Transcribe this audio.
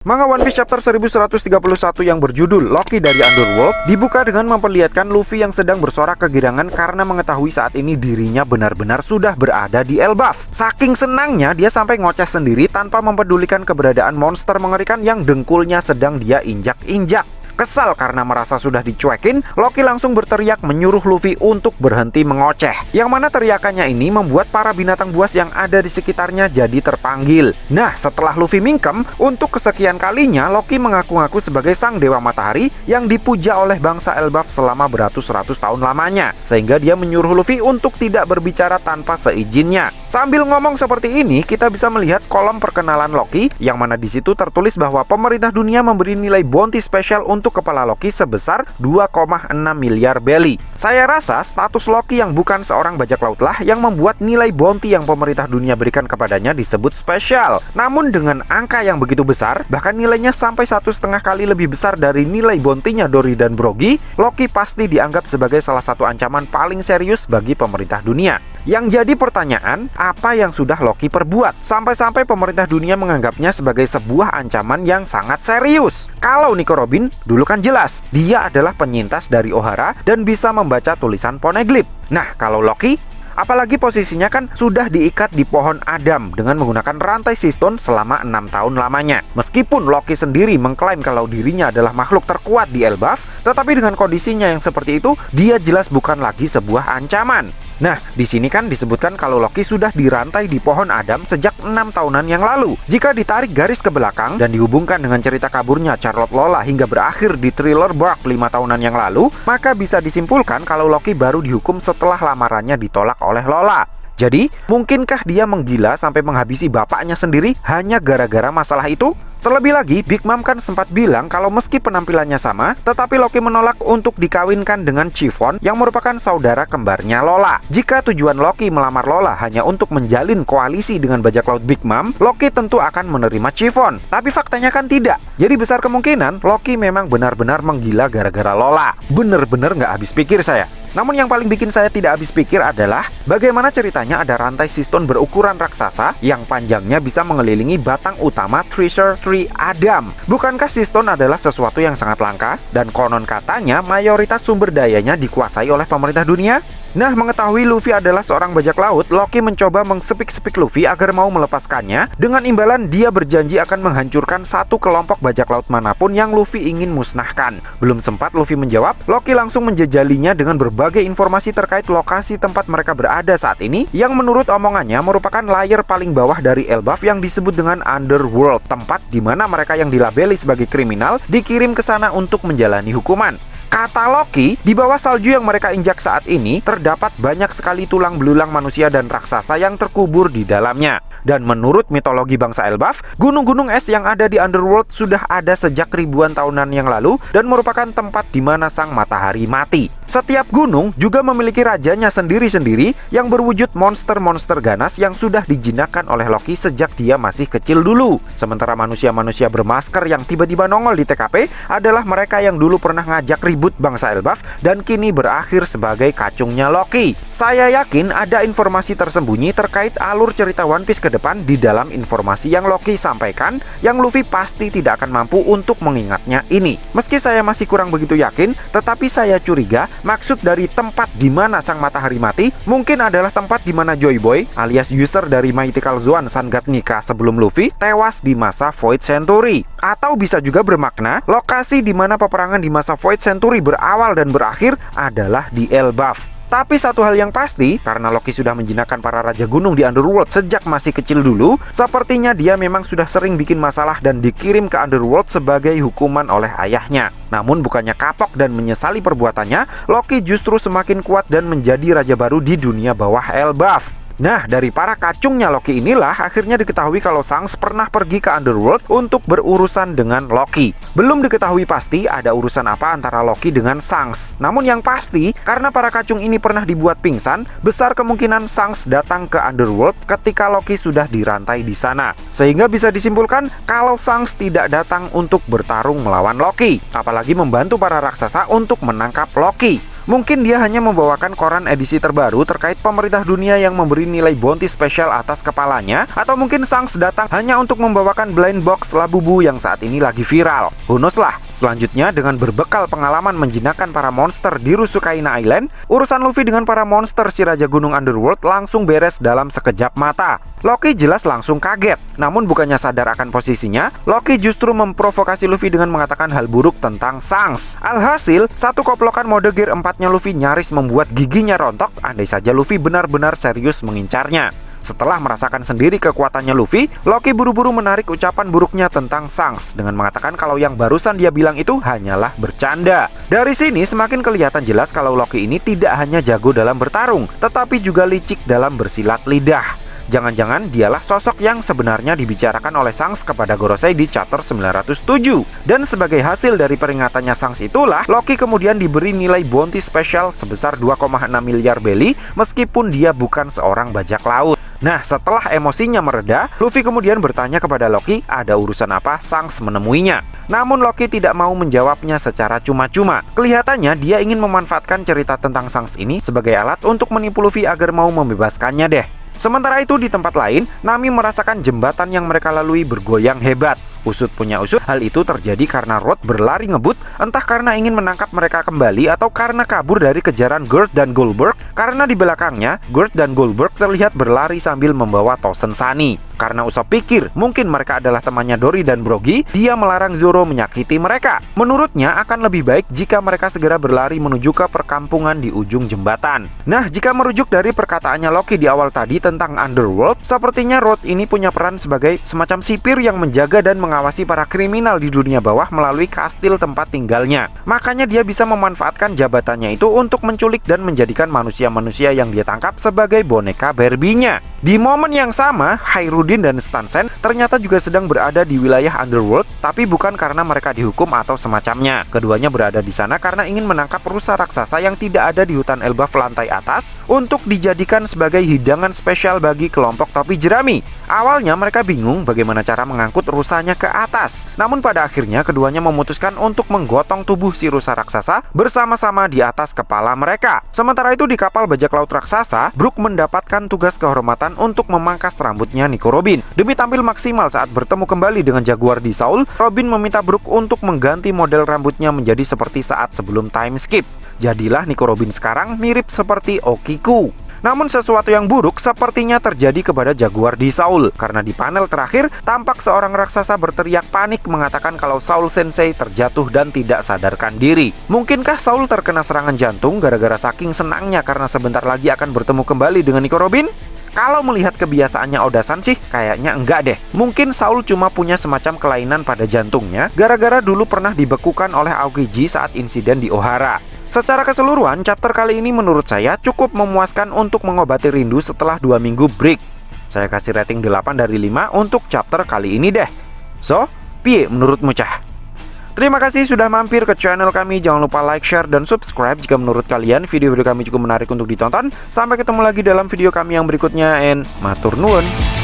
Manga One Piece chapter 1131 yang berjudul Loki dari Underworld dibuka dengan memperlihatkan Luffy yang sedang bersorak kegirangan karena mengetahui saat ini dirinya benar-benar sudah berada di Elbaf. Saking senangnya dia sampai ngoceh sendiri tanpa mempedulikan keberadaan monster mengerikan yang dengkulnya sedang dia injak-injak. Kesal karena merasa sudah dicuekin, Loki langsung berteriak menyuruh Luffy untuk berhenti mengoceh. Yang mana teriakannya ini membuat para binatang buas yang ada di sekitarnya jadi terpanggil. Nah, setelah Luffy mingkem, untuk kesekian kalinya Loki mengaku-ngaku sebagai sang dewa matahari yang dipuja oleh bangsa Elbaf selama beratus-ratus tahun lamanya. Sehingga dia menyuruh Luffy untuk tidak berbicara tanpa seizinnya. Sambil ngomong seperti ini, kita bisa melihat kolom perkenalan Loki yang mana di situ tertulis bahwa pemerintah dunia memberi nilai bounty spesial untuk kepala Loki sebesar 2,6 miliar belly. Saya rasa status Loki yang bukan seorang bajak laut lah yang membuat nilai bounty yang pemerintah dunia berikan kepadanya disebut spesial. Namun dengan angka yang begitu besar, bahkan nilainya sampai 1,5 kali lebih besar dari nilai bounty-nya Dory dan Brogy, Loki pasti dianggap sebagai salah satu ancaman paling serius bagi pemerintah dunia. Yang jadi pertanyaan, apa yang sudah Loki perbuat? Sampai-sampai pemerintah dunia menganggapnya sebagai sebuah ancaman yang sangat serius. Kalau Nico Robin, dulu kan jelas, dia adalah penyintas dari Ohara dan bisa membaca tulisan Poneglyph. Nah, kalau Loki, apalagi posisinya kan sudah diikat di pohon Adam dengan menggunakan rantai siston selama 6 tahun lamanya. Meskipun Loki sendiri mengklaim kalau dirinya adalah makhluk terkuat di Elbaf, tetapi dengan kondisinya yang seperti itu, dia jelas bukan lagi sebuah ancaman. Nah, di sini kan disebutkan kalau Loki sudah dirantai di pohon Adam sejak 6 tahunan yang lalu. Jika ditarik garis ke belakang dan dihubungkan dengan cerita kaburnya Charlotte Lola hingga berakhir di Thriller Bark 5 tahunan yang lalu, maka bisa disimpulkan kalau Loki baru dihukum setelah lamarannya ditolak oleh Lola. Jadi, mungkinkah dia menggila sampai menghabisi bapaknya sendiri hanya gara-gara masalah itu? Terlebih lagi, Big Mom kan sempat bilang kalau meski penampilannya sama, tetapi Loki menolak untuk dikawinkan dengan Chiffon yang merupakan saudara kembarnya Lola. Jika tujuan Loki melamar Lola hanya untuk menjalin koalisi dengan bajak laut Big Mom, Loki tentu akan menerima Chiffon. Tapi faktanya kan tidak. Jadi besar kemungkinan Loki memang benar-benar menggila gara-gara Lola. Bener-bener nggak habis pikir saya. Namun yang paling bikin saya tidak habis pikir adalah bagaimana ceritanya ada rantai siston berukuran raksasa yang panjangnya bisa mengelilingi batang utama Treasure Tree Adam. Bukankah siston adalah sesuatu yang sangat langka dan konon katanya mayoritas sumber dayanya dikuasai oleh pemerintah dunia? Nah, mengetahui Luffy adalah seorang bajak laut, Loki mencoba mengsepik-sepik Luffy agar mau melepaskannya. Dengan imbalan dia berjanji akan menghancurkan satu kelompok bajak laut manapun yang Luffy ingin musnahkan. Belum sempat Luffy menjawab, Loki langsung menjejalinya dengan berbagai informasi terkait lokasi tempat mereka berada saat ini, yang menurut omongannya merupakan layer paling bawah dari Elbaf yang disebut dengan Underworld, tempat di mana mereka yang dilabeli sebagai kriminal dikirim ke sana untuk menjalani hukuman. Kata Loki, di bawah salju yang mereka injak saat ini terdapat banyak sekali tulang belulang manusia dan raksasa yang terkubur di dalamnya. Dan menurut mitologi bangsa Elbaf, gunung-gunung es yang ada di Underworld sudah ada sejak ribuan tahunan yang lalu dan merupakan tempat di mana sang matahari mati. Setiap gunung juga memiliki rajanya sendiri-sendiri yang berwujud monster-monster ganas yang sudah dijinakkan oleh Loki sejak dia masih kecil dulu. Sementara manusia-manusia bermasker yang tiba-tiba nongol di TKP adalah mereka yang dulu pernah ngajak ribut bangsa Elbaf dan kini berakhir sebagai kacungnya Loki. Saya yakin ada informasi tersembunyi terkait alur cerita One Piece ke depan di dalam informasi yang Loki sampaikan, yang Luffy pasti tidak akan mampu untuk mengingatnya ini. Meski saya masih kurang begitu yakin, tetapi saya curiga maksud dari tempat di mana sang matahari mati mungkin adalah tempat di mana Joy Boy alias user dari Mythical Zoan Sangat Nika sebelum Luffy tewas di masa Void Century. Atau bisa juga bermakna lokasi di mana peperangan di masa Void Century berawal dan berakhir adalah di Elbaf. Tapi satu hal yang pasti, karena Loki sudah menjinakkan para raja gunung di Underworld sejak masih kecil dulu, sepertinya dia memang sudah sering bikin masalah dan dikirim ke Underworld sebagai hukuman oleh ayahnya. Namun bukannya kapok dan menyesali perbuatannya, Loki justru semakin kuat dan menjadi raja baru di dunia bawah Elbaf. Nah, dari para kacungnya Loki inilah akhirnya diketahui kalau Shanks pernah pergi ke Underworld untuk berurusan dengan Loki. Belum diketahui pasti ada urusan apa antara Loki dengan Shanks. Namun yang pasti, karena para kacung ini pernah dibuat pingsan, besar kemungkinan Shanks datang ke Underworld ketika Loki sudah dirantai di sana. Sehingga bisa disimpulkan kalau Shanks tidak datang untuk bertarung melawan Loki, apalagi membantu para raksasa untuk menangkap Loki. Mungkin dia hanya membawakan koran edisi terbaru terkait pemerintah dunia yang memberi nilai bounty spesial atas kepalanya, atau mungkin Shanks datang hanya untuk membawakan blind box Labubu yang saat ini lagi viral. Who knows lah. Selanjutnya, dengan berbekal pengalaman menjinakkan para monster di Rusukaina Island, urusan Luffy dengan para monster si Raja Gunung Underworld langsung beres dalam sekejap mata. Loki jelas langsung kaget. Namun bukannya sadar akan posisinya, Loki justru memprovokasi Luffy dengan mengatakan hal buruk tentang Shanks. Alhasil, satu koplokan mode gear 4-nya Luffy nyaris membuat giginya rontok andai saja Luffy benar-benar serius mengincarnya. Setelah merasakan sendiri kekuatannya Luffy, Loki buru-buru menarik ucapan buruknya tentang Shanks dengan mengatakan kalau yang barusan dia bilang itu hanyalah bercanda. Dari sini semakin kelihatan jelas kalau Loki ini tidak hanya jago dalam bertarung, tetapi juga licik dalam bersilat lidah. Jangan-jangan dialah sosok yang sebenarnya dibicarakan oleh Shanks kepada Gorosei di chapter 907. Dan sebagai hasil dari peringatannya Shanks itulah, Loki kemudian diberi nilai bounty spesial sebesar 2,6 miliar belly meskipun dia bukan seorang bajak laut. Nah, setelah emosinya mereda, Luffy kemudian bertanya kepada Loki ada urusan apa Shanks menemuinya. Namun Loki tidak mau menjawabnya secara cuma-cuma. Kelihatannya dia ingin memanfaatkan cerita tentang Shanks ini sebagai alat untuk menipu Luffy agar mau membebaskannya deh. Sementara itu di tempat lain, Nami merasakan jembatan yang mereka lalui bergoyang hebat. Usut punya usut, hal itu terjadi karena Rod berlari ngebut, entah karena ingin menangkap mereka kembali atau karena kabur dari kejaran Gert dan Goldberg. Karena di belakangnya, Gert dan Goldberg terlihat berlari sambil membawa Tosen Sunny. Karena Usopp pikir mungkin mereka adalah temannya Dory dan Brogy, dia melarang Zoro menyakiti mereka. Menurutnya akan lebih baik jika mereka segera berlari menuju ke perkampungan di ujung jembatan. Nah, jika merujuk dari perkataannya Loki di awal tadi tentang Underworld, sepertinya Rod ini punya peran sebagai semacam sipir yang menjaga dan mengawasi para kriminal di dunia bawah melalui kastil tempat tinggalnya. Makanya dia bisa memanfaatkan jabatannya itu untuk menculik dan menjadikan manusia-manusia yang dia tangkap sebagai boneka Barbie-nya. Di momen yang sama, Hairudin dan Stansen ternyata juga sedang berada di wilayah Underworld, tapi bukan karena mereka dihukum atau semacamnya. Keduanya berada di sana karena ingin menangkap rusa raksasa yang tidak ada di hutan Elbaf lantai atas untuk dijadikan sebagai hidangan spesial bagi kelompok topi jerami. Awalnya mereka bingung bagaimana cara mengangkut rusanya ke atas. Namun pada akhirnya keduanya memutuskan untuk menggotong tubuh si rusa raksasa bersama-sama di atas kepala mereka. Sementara itu di kapal bajak laut raksasa, Brook mendapatkan tugas kehormatan untuk memangkas rambutnya Nico Robin. Demi tampil maksimal saat bertemu kembali dengan Jaguar di Saul, Robin meminta Brook untuk mengganti model rambutnya menjadi seperti saat sebelum time skip. Jadilah Nico Robin sekarang mirip seperti Okiku. Namun sesuatu yang buruk sepertinya terjadi kepada Jaguar di Saul, karena di panel terakhir tampak seorang raksasa berteriak panik mengatakan kalau Saul Sensei terjatuh dan tidak sadarkan diri. Mungkinkah Saul terkena serangan jantung gara-gara saking senangnya karena sebentar lagi akan bertemu kembali dengan Nico Robin? Kalau melihat kebiasaannya Oda-san sih, kayaknya enggak deh. Mungkin Saul cuma punya semacam kelainan pada jantungnya gara-gara dulu pernah dibekukan oleh Aokiji saat insiden di Ohara. Secara keseluruhan, chapter kali ini menurut saya cukup memuaskan untuk mengobati rindu setelah 2 minggu break. Saya kasih rating 8 dari 5 untuk chapter kali ini deh. So, piye menurutmu cah? Terima kasih sudah mampir ke channel kami. Jangan lupa like, share, dan subscribe jika menurut kalian video-video kami cukup menarik untuk ditonton. Sampai ketemu lagi dalam video kami yang berikutnya, and matur nuwun.